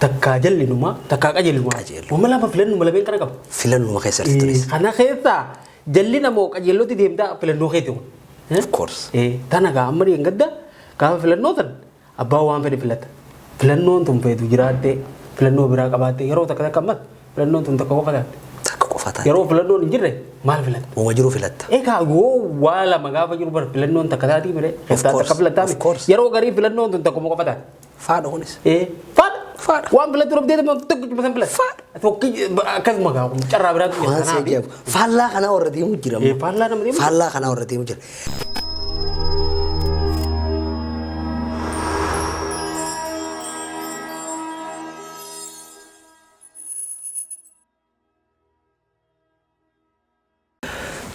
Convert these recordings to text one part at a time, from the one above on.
takka jallinuma takka qajeeluma wamala ma filannu mala been kana qaba filannuma keessatti turis kana keessa jallina moo qajeeloti deemta filannoo keetu of course tanaga amari ngadda gaafa filannoo tan abbaa waan fedhe filata filannoon tun feetu jiraatte filannoo biraa qabaatte yeroo takka takka ammas filannoon tun takka qofata yeroo filannoon hin jirre maal filata uma jiru filatta egaa yoo wala magaafa jiru bar filannoon takka taati mire takka filata yeroo garii filannoon tun takka qofata faadha kunis faadha waan filatu rabdee tokko basan filat faadha tokko akkas magaa carraa biraatu waan seejeef faallaa kana warra deemu jira faallaa kana warra deemu jira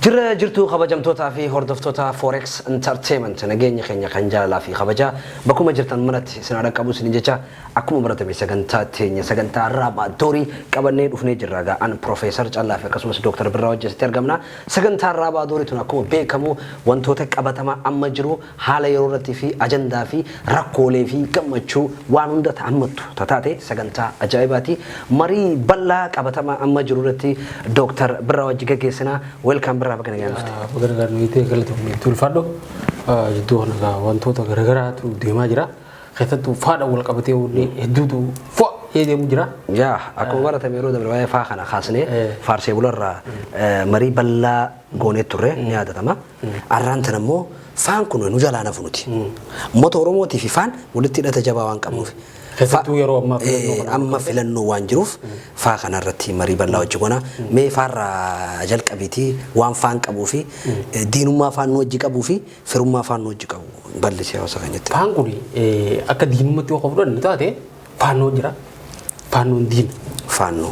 جرا جرتو خبجة متوتا في هوردفتوتا فوركس انترتينمنت نجيني خنيا خنجالا في خبجة بكم جرتان مرت سنارا كابوس نيجا أكو مرت بسجنتا تيني سجنتا رابع دوري كابنيد وفني جراجا أنا بروفيسور الله في قسم دكتور براوج استرجمنا سجنتا رابع دوري تناكم بيكمو وانتوتك أبتما أما جرو حالة يرورتي في أجندة في ركولي في كم تشو وانوندا تعمتو تتاتي سجنتا أجايباتي مري بلاك أبتما أما جرورتي دكتور براوج جيسنا ويلكم بقى بقدر نيتي قلت تقول فادو جدو هنا وانتو تغرغرا تو ديما جرا خيتو فادو والقبتي ودي حدودو فو يدي مجرا يا اكو مره تميرو دبر واي فاخنا خاصني فارسي بولر مري بلا غوني توري نيادا تما ارانت نمو فان كنو نجالا نفنوتي موتو روموتي في فان ولتي دتجبا وان قمو خيتو يرو اما فلنو وانجروف فاخنا رتي مري بلا وجغونا مي فار جل قبيتي وان فان قبو في دينو ما فان وجي قبو في فرو ما فان وجي قبو بلش يا وسخنيت فان قولي اكا دينو متو خفدون نتاتي فانو جرا فانو دين فانو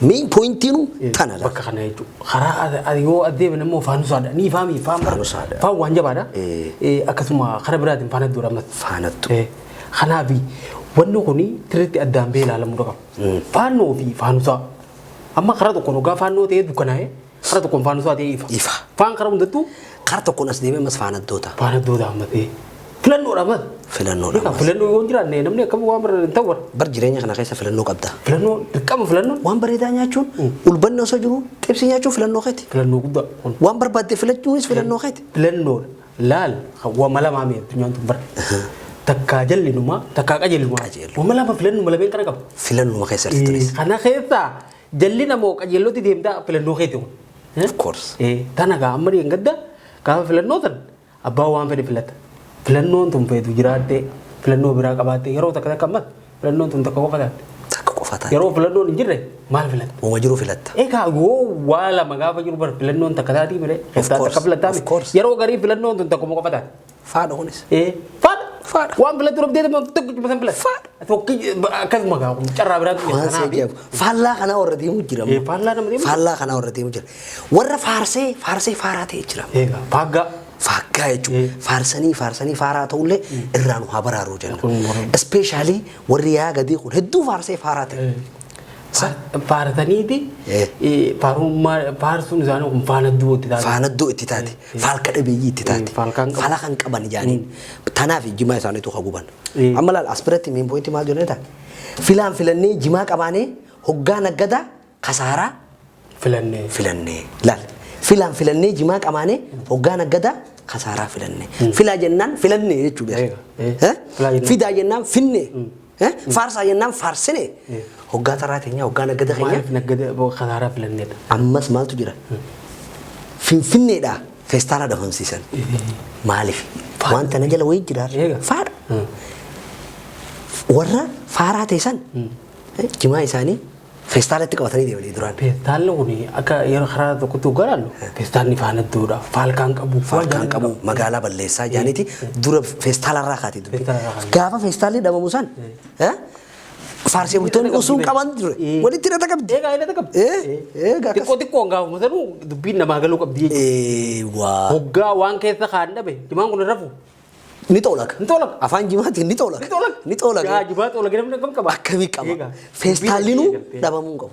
مين بوينتينو تانا بك خنا يجو خرا اديو ادي بنمو فانو سادا ني فامي فام فانو سادا فان وانجا بادا اكسما خرا برادين فانا دورا مت فانتو خنا بي wanno kuni tirti addaan beela lamu doka faanno fi faanusa amma khara to kono ga faanno te dukanae khara to kon faanusa te ifa faan khara mudatu khara to konas debe mas faanadota amate filanno ramat filanno yon jira ne namne kam wa mar tawar bar jirenya kana kaysa filanno qabda filanno kam filanno wan barida nyaachuun ulbanno so jiru tibsi nyaachu filanno khati filanno gudda wan barbadde filanno filanno khati filanno laal wa malama me tunyantu bar takka jallinuma takka qajeeluma wamala ma filannu mala been kana qaba filannuma keessatti turis kana keessa jallina moo qajeeloti deemta filannoo keetu of course tanaga amari ngadda gaafa filannoo tan abbaa waan fedhe filata filannoon tun feetu jiraatte filannoo biraa qabaatte yeroo takka takka ammas filannoon tun takka qofata yeroo filannoon hin jirre maal filata uma jiru filatta egaa yoo wala magaafa jiru bar filannoon takka taati mire takka filata yeroo garii filannoon tun takka qofata faadha kunis فاد وان بلا تروب ديت ما تك مثلا بلا فاد توكي كذا ما قام جرب براد فالا خنا وردي مجرم فالا خنا وردي مجرم ور فارسي فاراتي جرم فاغا يجو فارسني فاراتو له إرانو هبرارو جنة especially وريا غدي خو هدو فارسي فاراتي فارتني دي فارسون زانو فاندو اتتاتي فالكد بيجي اتتاتي فالكان قبن جانين تنافي جما سانيتو خغوبن اما لا اسبرتي مين بوينت مال جونيتا فلاني جما قباني هوغا نغدا خسارا فلاني لا فلاني جما قباني هوغا نغدا خسارا فلا جنان فلاني يچو بيس فدا جنان فيني فارسا جنان فارسني هوغا تراتينيا هوغا نغدا خيا نغدا بو خسارا فلاني امس مال تجرا فيني دا فيستالا دفن سيسن مالف وانت نجل ويجرا فار ورا فاراتي سن جماعي ساني فيستالا تقوتني دي ولي دران فيستالوني اكا ير خرات كنتو غرالو فيستاني فاندورا فالكان قبو مغالا بليسا جانيتي دور فيستالا راخاتي غافا فيستالي دموسان ها فارسي بوتوني اسون كمان دور ولي تيرا تكب ايه تكب تيكو غاف مسرو دبين ما غلو قبدي وا هوغا وان كيسا خاندا بي جمان كون رفو نيتولك افان جماعه نيتولك يا جبات ولا كده من كم اكمي كما فيستالينو دبامون كم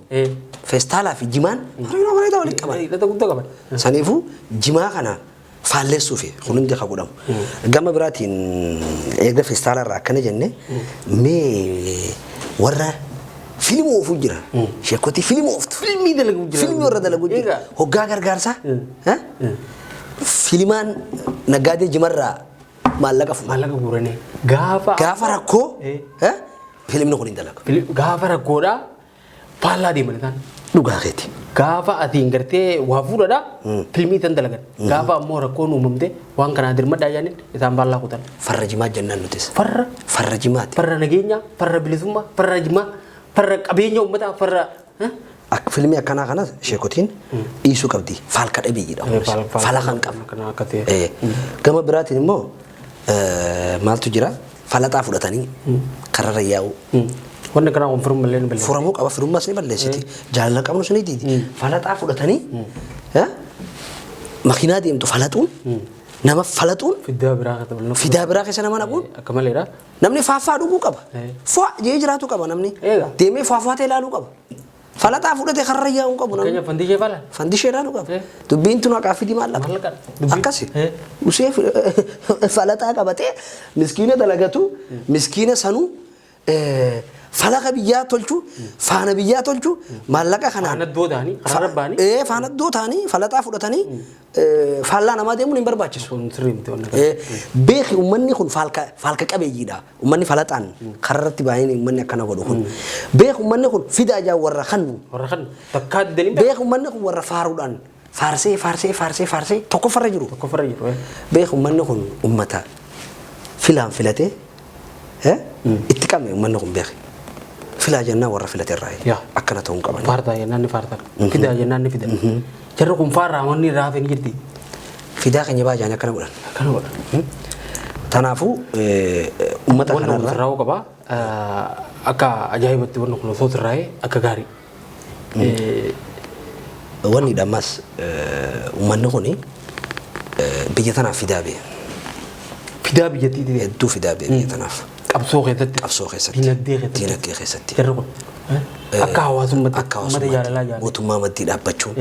فيستالا في جمان مريدا ولا كما لا تقول كما سنيفو جما كنا فالسو في خلون دي خغودم غما براتين ايغا فيستالا راكنه جنة مي ورا fiilmii oofuu jira. Sheekotii fiilmii ooftu. Fiilmii dalagu jira. Fiilmii warra dalagu jira. Hoggaa gargaarsaa. Fiilmaan naggaadee jimarraa maallaqa fuudha. Maallaqa guuranii. Gaafa rakkoo fiilmni kun hin dalagu. Gaafa rakkoodhaa faallaa deeman isaan. Dhugaa keeti. Gaafa atiin gartee waa fuudhadha fiilmii tan dalagan. Gaafa ammoo rakkoon uumamte waan kanaa dirmadhaa yaaniin isaan faallaa kutan. Farra jimaa jennaan nutis. Farra jimaati. Farra nageenya, farra bilisummaa, farra jimaa, farra qabeenya uummataa, farra. Fiilmii akkanaa kanas sheekotiin dhiisuu qabdi. Faalka dhabeeyyiidha. Fala kan qabu. Gama biraatiin immoo maaltu jira? Falaxaa fudhatanii kararra yaa'u. Wanni kanaa waan firuun mallee ni balleessi. Furamuu qaba firummaas ni balleessiti. Jaalala qabnu suniitiiti. Falaxaa fudhatanii makiinaa deemtu falaxuun nama falaxuun fidaa biraa keessa nama naquun akka maleedha. Namni faaffaa dhuguu qaba. Faa jee jiraatu qaba namni. Deemee faaffaa ta'e ilaaluu qaba. Falaxaa fudhatee kararra yaa'uu qabu namni. Keenya fandishee fala. Fandishee ilaaluu qaba. Dubbiin tun haqaa fidii maallaqa. Akkasi. Usee falaxaa qabatee miskiina dalagatu miskiina sanuu falaqa biyyaa tolchu faana biyyaa tolchu maallaqa kanaan faanaddoo ta'anii kararra baanii faanaddoo ta'anii falaxaa fudhatanii faallaa namaa deemuun hin barbaachisu. Beeki uummanni kun faalka qabeeyyiidha. Uummanni falaxaan kararratti baay'een uummanni akkana godhu kun. Beeki uummanni kun fidaa jaa warra kannu. Takkaa diddanii beeki uummanni kun warra faaruudhaan faarsee tokkoffarra jiru. Beeki uummanni kun uummata filaan filatee itti qabne uummanni kun beeki. Filaa jennaan warra filate irraa akkana ta'uu qaban. Faartaa jennaan ni faartan. Fidaa jennaan ni fidan. Jarri kun faarraa wanni irraa hafeen jirti. Fidaa keenya baay'een akkana godhan. Akkana godhan. Kanaafuu uummata kanarraa. Wanni irraa qaba akka ajaa'ibatti wanni kun osoo irraa akka gaarii. Wanni dhammas uummanni kun biyya tanaaf fidaa bee. Fidaa biyyattii hedduu fidaa bee biyya tanaaf. Qabsoo keessatti. Qabsoo keessatti. Dinagdee keessatti. Jarri kun akka hawaasummaatti uummata jaalalaa jaalala. Mootummaa maddii dhaabbachuun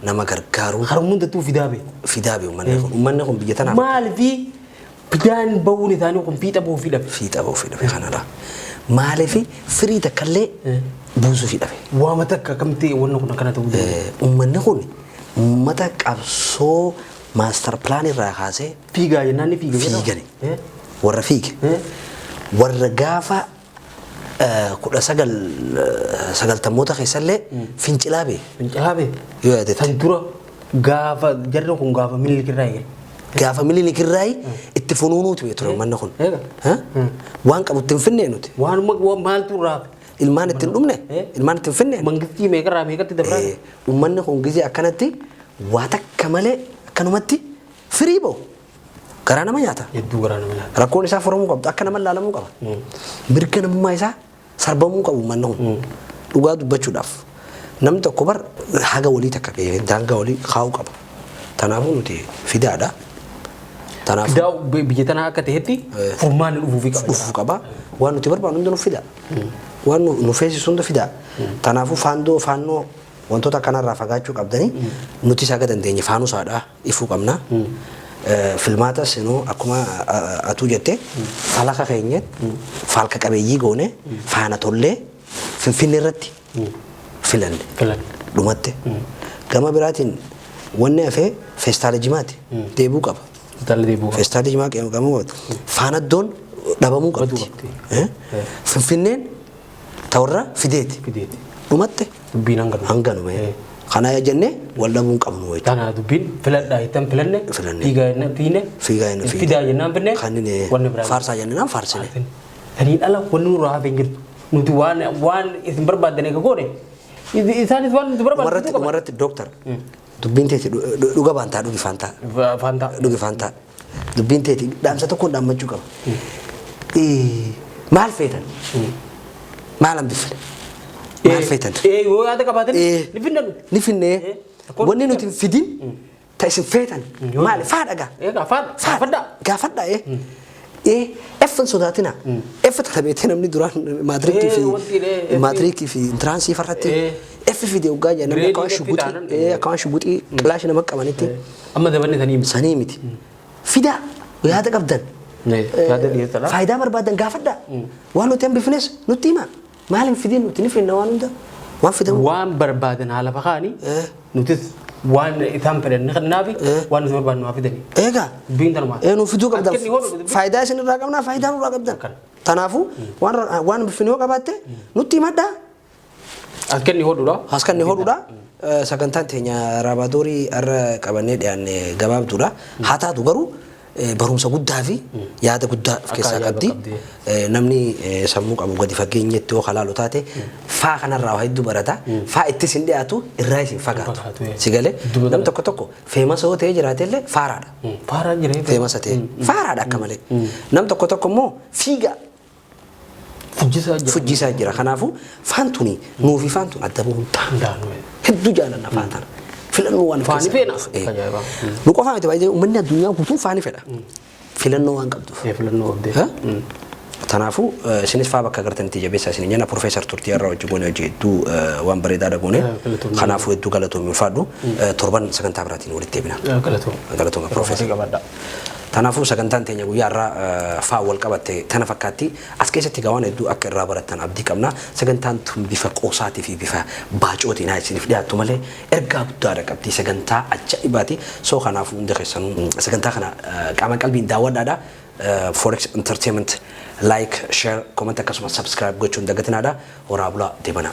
nama gargaaruun. Harummaa hundattuu fidaa bee. Fidaa bee uummanni kun biyya tanaaf. Maaliif biyaan bahuun isaanii kun fiixa bahuu fi dhabe. Fiixa bahuu fi dhabe kanadha. Maaliif firii takkaallee buusuu fi dhabe. Waamata akka kamtee wanna kun akkana ta'uu danda'a. Uummanni kun uummata qabsoo maastar pilaan irraa kaasee. Fiigaa jennaan ni fiigani. Warra fiige. Warra gaafa 1990 keessallee fincilaa bee. Fincilaa bee. Yoo yaadate. San dura gaafa jarri kun gaafa miliikirraa eegale. Gaafa miliikirraa itti funuunuuti bee ture uummanni kun. Waan qabu ittiin finnee nuti. Waan maaltu raafe. Ilmaan ittiin dhumne. Ilmaan ittiin finnee. Mangistii meeqarraa meeqatti dabraa. Uummanni kun gizee akkanatti waa takka malee akkanumatti firii bahu. Garaa nama nyaata. Hedduu garaa nama nyaata. Rakkoon isaa furamuu qabdu akka nama laalamuu qaba. Mirga namummaa isaa sarbamuu qabu uummanni kun. Dhugaa dubbachuudhaaf namni tokko bar haga walii takka qe'ee daangaa walii kaa'uu qaba. Kanaafuu nuti fidaadha. Fidaa biyya tanaa akka ta'etti furmaanni dhufuu qaba. Waan nuti barbaannu hundi nuuf fidaa. Waan nu feesisu hunda fidaa. Kanaafuu faannoo wantoota kanarraa fagaachuu qabdanii nuti isaa dandeenya faanusaadhaa ifuu qabna. Filmaatas akkuma atuu jettee falaqa keenyatti faalka qabeeyyii goone faana tollee finfinnee irratti filanne dhumatte. Gama biraatiin wanni hafee feestaala jimaati deebuu qaba. Feestaala jimaa qabu faanaddoon dhabamuu qabdi. Finfinneen ta'urra fideeti dhumatte hanganuma. Kana jennee wal dhabuun qabnu wayita. Kana dubbiin filadhaa ittiin filanne. Fiigaa jennaan fiine. Fidaa jennaan finne. Wanni biraa. Faarsaa jennaan faarsine. Taniin ala wanni nurraa hafeen jirtu. Nuti waan isin barbaaddan eega goone. Isaanis waan nuti barbaaddan. Umarratti dooktar. Dubbiin teeti dhuga baantaa dhugi faantaa. Dhugi faantaa. Dubbiin teeti dhaamsa tokkoon dhaammachuu qaba. Maal feetan? Maal hambifne? Maal feetan? Yoo yaada qabaatan ni finna. Ni finnee wanni nuti fidin ta'isin feetan maali faadhagaa? Gaafadhaa effan sodaatina effa talabeetee namni duraan maatiriikii fi intiraansii farratti effi fide waggaa jaa namni akkaan shubuxii qilaashii nama qabanitti amma dabalni sanii miti fidaa yaada qabdan faayidaa barbaadan gaafadhaa waan nuti hambifnes nutti hima مالهم في دين وتنفي النوان ده وان في دم وان بربادن على فخاني نوتس وان إثام فلان نخد نابي وان زور بان ما في دني إيجا بين تنما إنه في دوك أبدا فايدة سن الرقمنا فايدة الرقم تنافو وان بفنيو كباتة نوتي مادا أذكرني هو دولا أذكرني هو دولا سكنتان تينيا رابادوري كابنيت يعني جباب دولا حتى دوغرو barumsa guddaa fi yaada guddaa of keessaa qabdi namni sammuu qabu gadi fageenyetti yoo halaalu taate faa kanarraa waa hedduu barata faa ittis hin dhiyaatu irraa isin fagaatu sigalee nam tokko feemasa yoo ta'ee jiraate illee faaraadha feemasa ta'e faaraadha akka malee nam tokko immoo fiiga fujjisaa jira kanaafu faantuni nuufi faantun adda bu'uun taa'an hedduu jaalanna faantana filannoo waan faani feena nu qofa miti baay'ee uummanni addunyaa guutuun faani fedha filannoo waan qabduuf filannoo qabdee tanaafu isinis faa bakka agartanitti jabeessaa isin nyana profeesar turtii irraa hojii goone hojii hedduu waan bareedaadha goone kanaafu hedduu galatoomii ulfaadhu torban sagantaa biraatiin walitti deebina galatooma profeesar qabadha tanaafu sagantaan teenya guyyaa irraa faa wal qabatte tana fakkaatti as keessatti gawaan hedduu akka irraa barattan abdii qabna sagantaan tun bifa qoosaatii fi bifa baacootiin haa isiniif dhiyaattu malee ergaa guddaadha qabdi sagantaa ajaa'ibaati soo kanaafu hundi keessanuu sagantaa kana qaama qalbiin daawwadhaadha Forex Entertainment like share comment akkasumas subscribe gochuun dagatinaadha horaa bulaa deebana